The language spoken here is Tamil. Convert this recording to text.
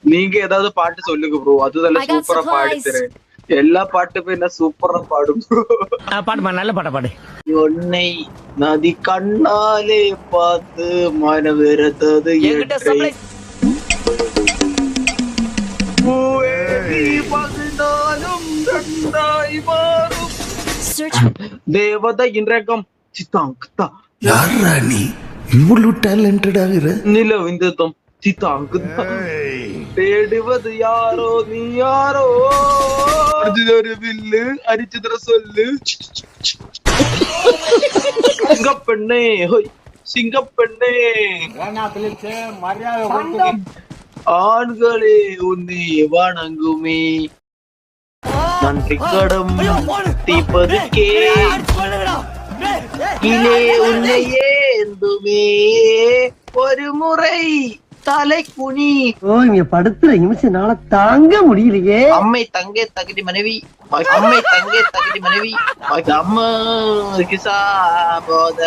நீங்க ஏதாவது பாட்டு சொல்லுங்க ப்ரோ, அதுதானே சூப்பரா பாடுத்துறேன். எல்லா பாட்டுமே என்ன சூப்பரா பாடும் ப்ரோ. பாடுமா, நல்ல பாட்ட பாடு. உன்னை நதி கண்ணாலே பார்த்து மனவிருந்தது ஏற்றை. பூவே நீ பகிர்ந்தாலும் ரெண்டாய் மாறும். தேவதையின் ரகம் சித்தாங்குத்தா. யாரா நீ இவ்வளவு டேலண்டட் ஆகுற? நிலவிந்ததம் சித்தாங்குத்தா. தேடுவது யாரோ நீ யாரோ, ஒரு வில்லு அரிச்சதுர சொல்லு. சிங்கப்பெண்ணே ஹோய் சிங்கப்பெண்ணே, ஆண்களே உன்னை வணங்குமே, நன்றி கடம் தீப்பதுக்கே இலே உன்னையே ஏந்துமே, ஒரு முறை தலை குனி. இங்க படுத்துற நிமிஷம்னால தாங்க முடியலையே. அம்மை தங்கை தகுதி மனைவி, அம்மை தங்கை தகுதி மனைவி, அம்மா கிசா போத